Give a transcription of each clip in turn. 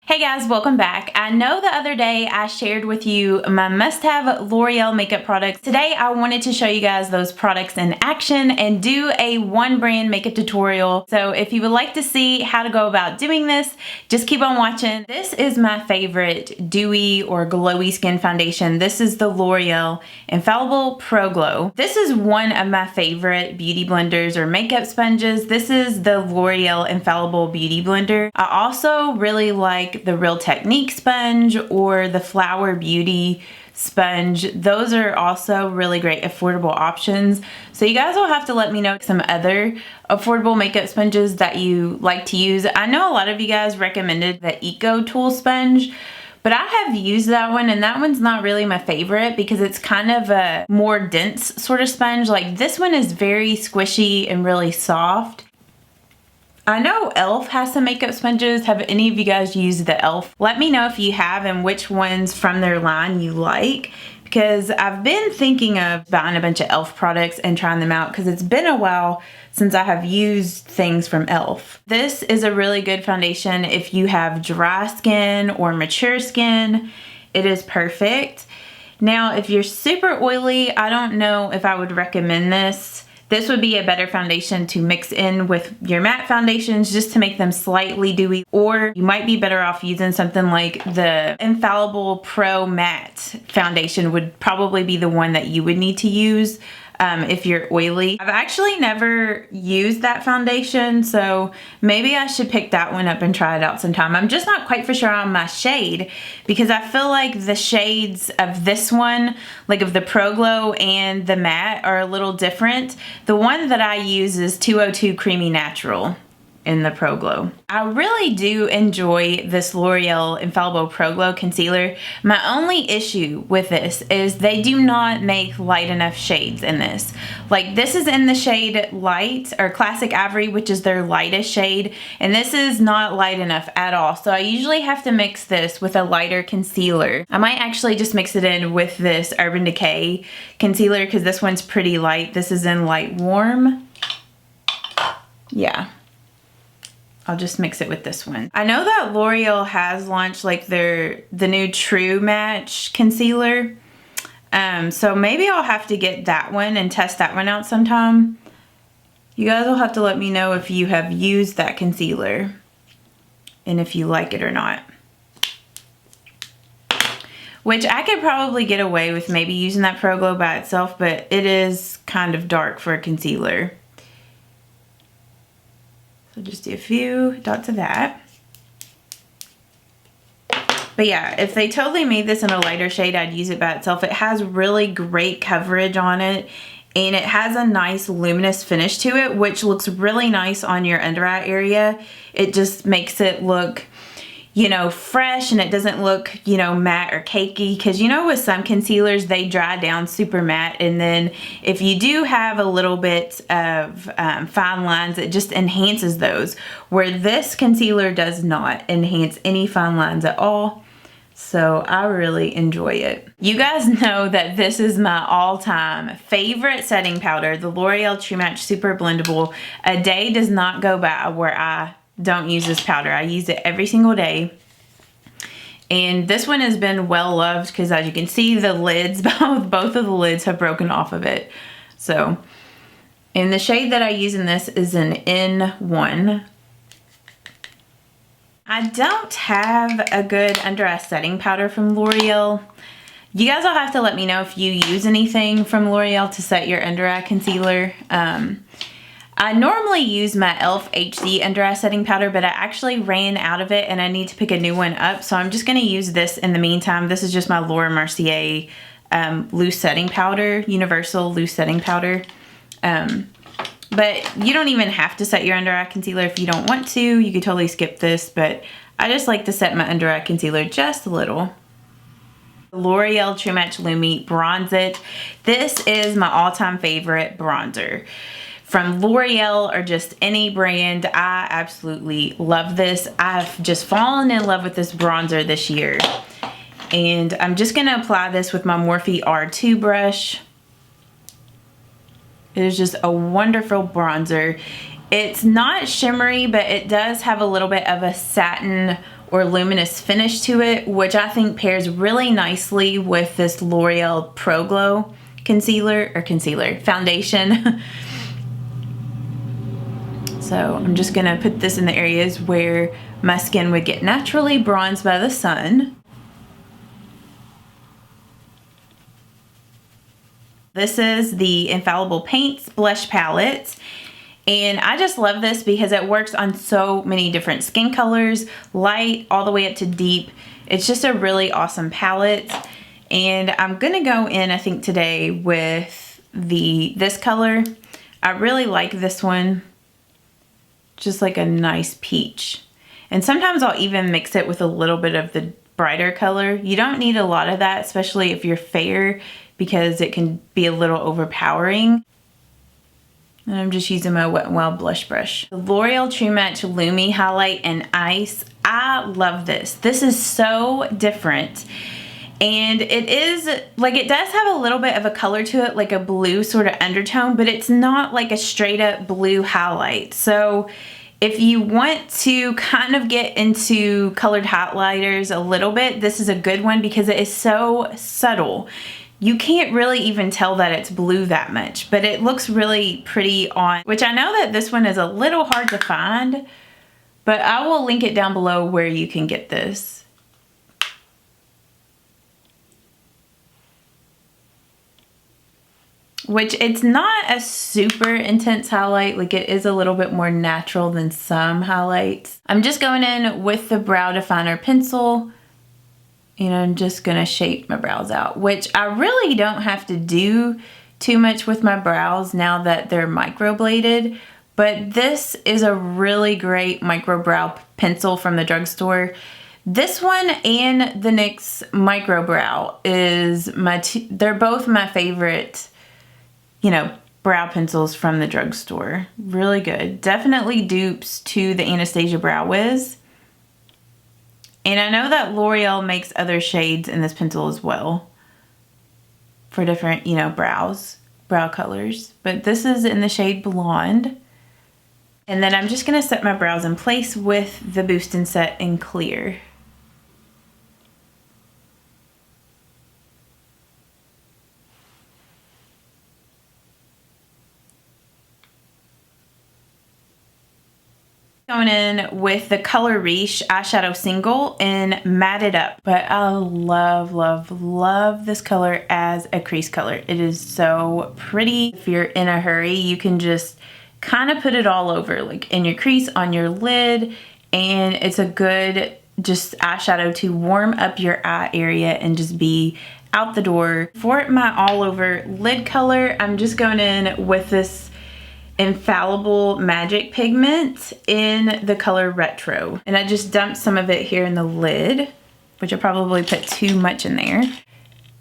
Hey guys, welcome back. I know the other day I shared with you my must-have L'Oreal makeup products. Today I wanted to show you guys those products in action and do a one brand makeup tutorial. So if you would like to see how to go about doing this, just keep on watching. This is my favorite dewy or glowy skin foundation. This is the L'Oreal Infallible Pro Glow. This is one of my favorite beauty blenders or makeup sponges. This is the L'Oreal Infallible Beauty Blender. I also really like the Real Technique sponge or the Flower Beauty sponge. Those are also really great affordable options. So you guys will have to let me know some other affordable makeup sponges that you like to use. I know a lot of you guys recommended the Eco Tool sponge, but I have used that one and that one's not really my favorite because it's kind of a more dense sort of sponge. Like this one is very squishy and really soft. I know e.l.f. has some makeup sponges. Have any of you guys used the e.l.f.? Let me know if you have and which ones from their line you like, because I've been thinking of buying a bunch of e.l.f. products and trying them out because it's been a while since I have used things from e.l.f. This is a really good foundation if you have dry skin or mature skin. It is perfect. Now, if you're super oily, I don't know if I would recommend this. This would be a better foundation to mix in with your matte foundations just to make them slightly dewy, or you might be better off using something like the Infallible Pro Matte foundation would probably be the one that you would need to use if you're oily. I've actually never used that foundation, so maybe I should pick that one up and try it out sometime. I'm just not quite for sure on my shade because I feel like the shades of this one, like of the Pro Glow and the matte, are a little different. The one that I use is 202 Creamy Natural in the Pro Glow. I really do enjoy this L'Oreal Infallible Pro Glow concealer. My only issue with this is they do not make light enough shades in this. Like this is in the shade Light or Classic Ivory, which is their lightest shade, and this is not light enough at all. So I usually have to mix this with a lighter concealer. I might actually just mix it in with this Urban Decay concealer because this one's pretty light. This is in Light Warm. Yeah. I'll just mix it with this one. I know that L'Oreal has launched like the new True Match concealer. So maybe I'll have to get that one and test that one out sometime. You guys will have to let me know if you have used that concealer and if you like it or not. Which I could probably get away with maybe using that Pro Glow by itself, but it is kind of dark for a concealer. So just do a few dots of that. But yeah, if they totally made this in a lighter shade, I'd use it by itself. It has really great coverage on it, and it has a nice luminous finish to it, which looks really nice on your under eye area. It just makes it look, you know, fresh, and it doesn't look, you know, matte or cakey, because you know with some concealers they dry down super matte, and then if you do have a little bit of fine lines, it just enhances those, where this concealer does not enhance any fine lines at all. So I really enjoy it. You guys know that this is my all-time favorite setting powder, the L'Oreal True Match Super Blendable. A day does not go by where I don't use this powder. I use it every single day. And this one has been well loved because, as you can see, the lids, both of the lids have broken off of it. So, and the shade that I use in this is an N1. I don't have a good under eye setting powder from L'Oreal. You guys will have to let me know if you use anything from L'Oreal to set your under eye concealer. I normally use my e.l.f. HD under eye setting powder, but I actually ran out of it and I need to pick a new one up. So I'm just going to use this in the meantime. This is just my Laura Mercier loose setting powder, universal loose setting powder. But you don't even have to set your under eye concealer if you don't want to. You could totally skip this, but I just like to set my under eye concealer just a little. L'Oreal True Match Lumi Bronze It. This is my all-time favorite bronzer from L'Oreal or just any brand. I absolutely love this. I've just fallen in love with this bronzer this year. And I'm just going to apply this with my Morphe R2 brush. It is just a wonderful bronzer. It's not shimmery, but it does have a little bit of a satin or luminous finish to it, which I think pairs really nicely with this L'Oreal Pro Glow foundation. So I'm just gonna put this in the areas where my skin would get naturally bronzed by the sun. This is the Infallible Paints Blush Palette. And I just love this because it works on so many different skin colors, light all the way up to deep. It's just a really awesome palette. And I'm gonna go in, I think today, with this color. I really like this one. Just like a nice peach. And sometimes I'll even mix it with a little bit of the brighter color. You don't need a lot of that, especially if you're fair, because it can be a little overpowering. And I'm just using my Wet n Wild blush brush. The L'Oreal True Match Lumi Highlight and Ice. I love this. This is so different. And it is, like, it does have a little bit of a color to it, like a blue sort of undertone, but it's not like a straight up blue highlight. So if you want to kind of get into colored highlighters a little bit, this is a good one because it is so subtle. You can't really even tell that it's blue that much, but it looks really pretty on, which I know that this one is a little hard to find, but I will link it down below where you can get this. Which it's not a super intense highlight, like it is a little bit more natural than some highlights. I'm just going in with the brow definer pencil and I'm just gonna shape my brows out, which I really don't have to do too much with my brows now that they're microbladed, but this is a really great micro brow pencil from the drugstore. This one and the NYX Micro Brow is they're both my favorite, you know, brow pencils from the drugstore. Really good. Definitely dupes to the Anastasia Brow Wiz. And I know that L'Oreal makes other shades in this pencil as well for different, you know, brow colors. But this is in the shade Blonde. And then I'm just gonna set my brows in place with the Boost and Set in Clear. Going in with the color Riche eyeshadow single and Matte It Up. But I love, love, love this color as a crease color. It is so pretty. If you're in a hurry, you can just kind of put it all over, like in your crease, on your lid, and it's a good just eyeshadow to warm up your eye area and just be out the door. For my all over lid color, I'm just going in with this Infallible Magic Pigment in the color Retro. And I just dumped some of it here in the lid, which I probably put too much in there.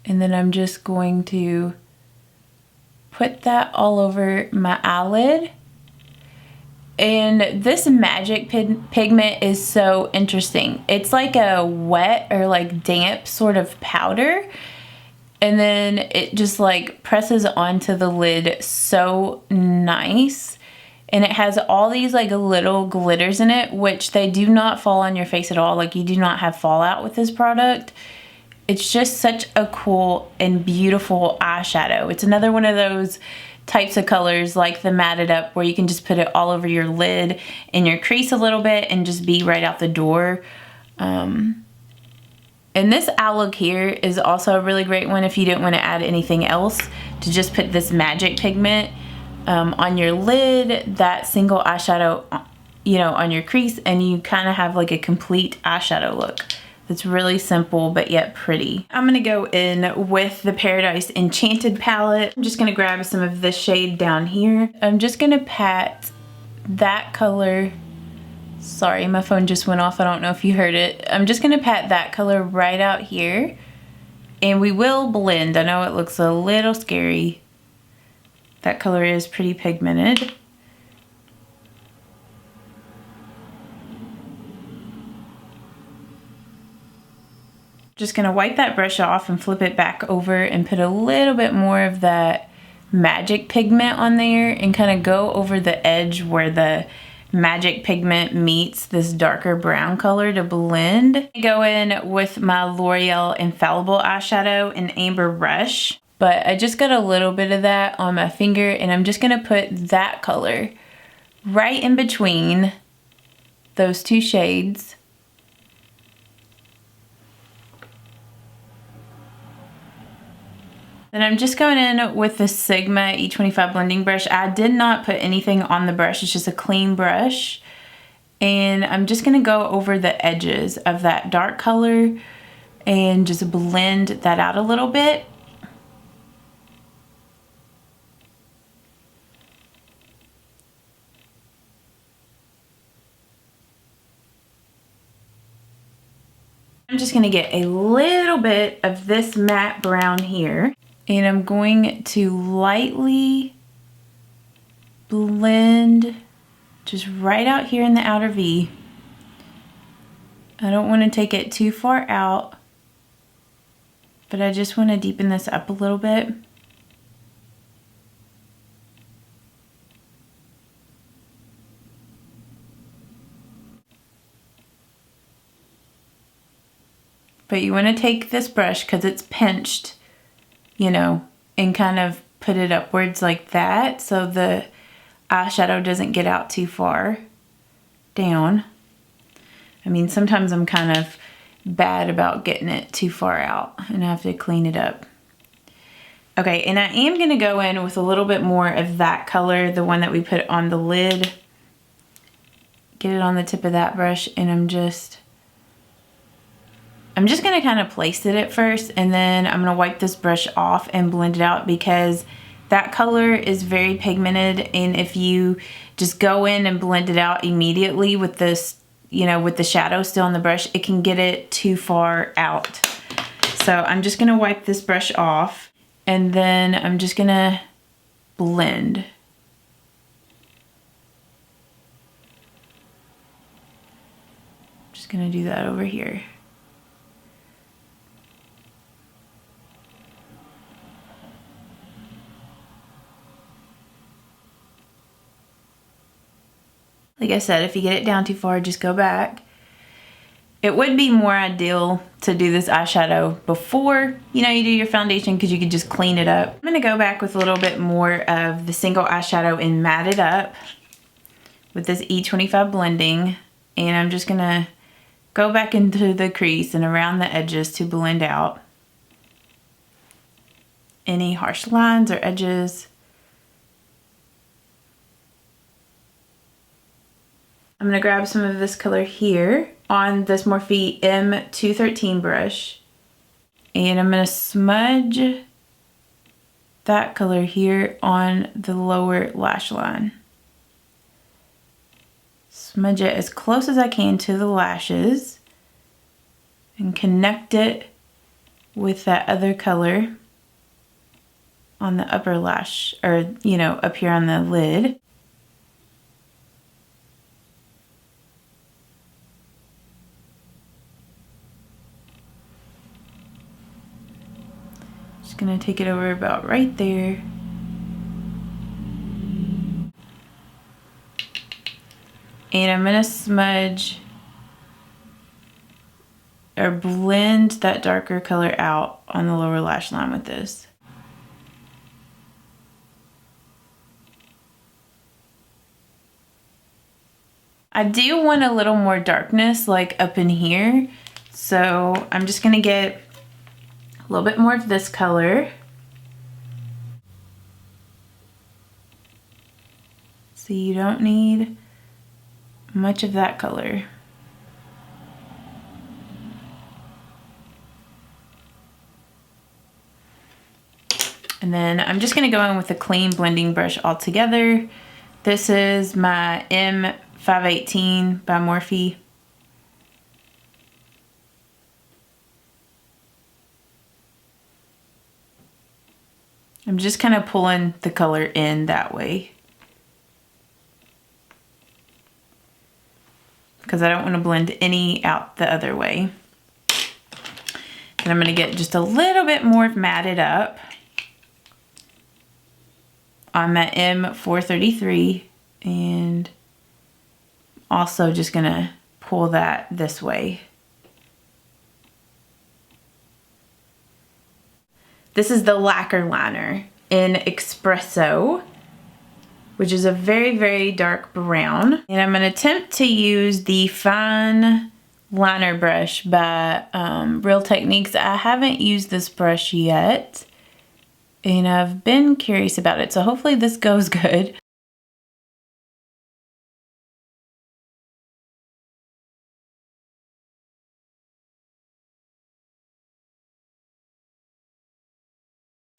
And then I'm just going to put that all over my eyelid. And this magic pigment is so interesting. It's like a wet or like damp sort of powder. And then it just like presses onto the lid so nice. And it has all these like little glitters in it, which they do not fall on your face at all. Like you do not have fallout with this product. It's just such a cool and beautiful eyeshadow. It's another one of those types of colors like the Matte It Up where you can just put it all over your lid in your crease a little bit and just be right out the door. And this eye look here is also a really great one if you didn't want to add anything else, to just put this magic pigment on your lid, that single eyeshadow, you know, on your crease, and you kind of have like a complete eyeshadow look. That's really simple but yet pretty. I'm gonna go in with the Paradise Enchanted palette. I'm just gonna grab some of this shade down here. I'm just gonna pat that color. Sorry, my phone just went off. I don't know if you heard it. I'm just gonna pat that color right out here. And we will blend. I know it looks a little scary. That color is pretty pigmented. Just gonna wipe that brush off and flip it back over and put a little bit more of that magic pigment on there and kind of go over the edge where the magic pigment meets this darker brown color to blend. I go in with my L'Oreal Infallible eyeshadow in Amber Rush, but I just got a little bit of that on my finger, and I'm just gonna put that color right in between those two shades. Then I'm just going in with the Sigma E25 blending brush. I did not put anything on the brush, it's just a clean brush. And I'm just gonna go over the edges of that dark color and just blend that out a little bit. I'm just gonna get a little bit of this matte brown here, and I'm going to lightly blend just right out here in the outer V. I don't want to take it too far out, but I just want to deepen this up a little bit. But you want to take this brush, because it's pinched, you know, and kind of put it upwards like that so the eyeshadow doesn't get out too far down. I mean, sometimes I'm kind of bad about getting it too far out and I have to clean it up. Okay, and I am going to go in with a little bit more of that color, the one that we put on the lid. Get it on the tip of that brush, and I'm just going to kind of place it at first, and then I'm going to wipe this brush off and blend it out, because that color is very pigmented, and if you just go in and blend it out immediately with this, you know, with the shadow still on the brush, it can get it too far out. So I'm just going to wipe this brush off, and then I'm just going to blend. Just going to do that over here. Like I said, if you get it down too far, just go back. It would be more ideal to do this eyeshadow before, you know, you do your foundation, because you could just clean it up. I'm going to go back with a little bit more of the single eyeshadow and matte it up with this E25 blending. And I'm just going to go back into the crease and around the edges to blend out any harsh lines or edges. I'm going to grab some of this color here on this Morphe M213 brush, and I'm going to smudge that color here on the lower lash line. Smudge it as close as I can to the lashes and connect it with that other color on the upper lash, or, you know, up here on the lid. Just gonna take it over about right there. And I'm gonna smudge or blend that darker color out on the lower lash line with this. I do want a little more darkness like up in here, so I'm just gonna get a little bit more of this color. So you don't need much of that color. And then I'm just gonna go in with a clean blending brush altogether. This is my M518 by Morphe. I'm just kind of pulling the color in that way, because I don't want to blend any out the other way. Then I'm going to get just a little bit more matted up on my M433 and also just gonna pull that this way. This is the Lacquer liner in Espresso, which is a very, very dark brown. And I'm gonna attempt to use the fine liner brush by Real Techniques. I haven't used this brush yet, and I've been curious about it, so hopefully this goes good.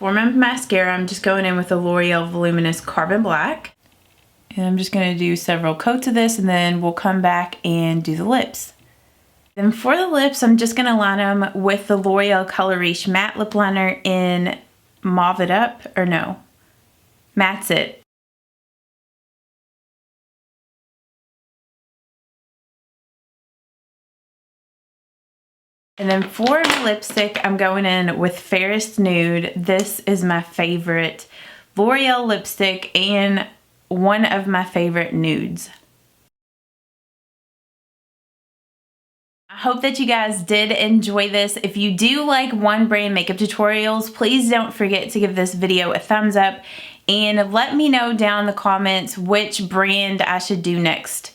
For my mascara, I'm just going in with the L'Oreal Voluminous Carbon Black. And I'm just going to do several coats of this, and then we'll come back and do the lips. Then for the lips, I'm just going to line them with the L'Oreal Color Riche Matte Lip Liner in Mauve It Up, or no, Matte's It. And then for the lipstick, I'm going in with Fairest Nude. This is my favorite L'Oreal lipstick and one of my favorite nudes. I hope that you guys did enjoy this. If you do like One Brand makeup tutorials, please don't forget to give this video a thumbs up and let me know down in the comments which brand I should do next.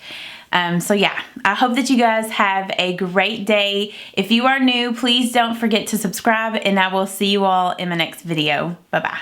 So yeah, I hope that you guys have a great day. If you are new, please don't forget to subscribe, and I will see you all in my next video. Bye-bye.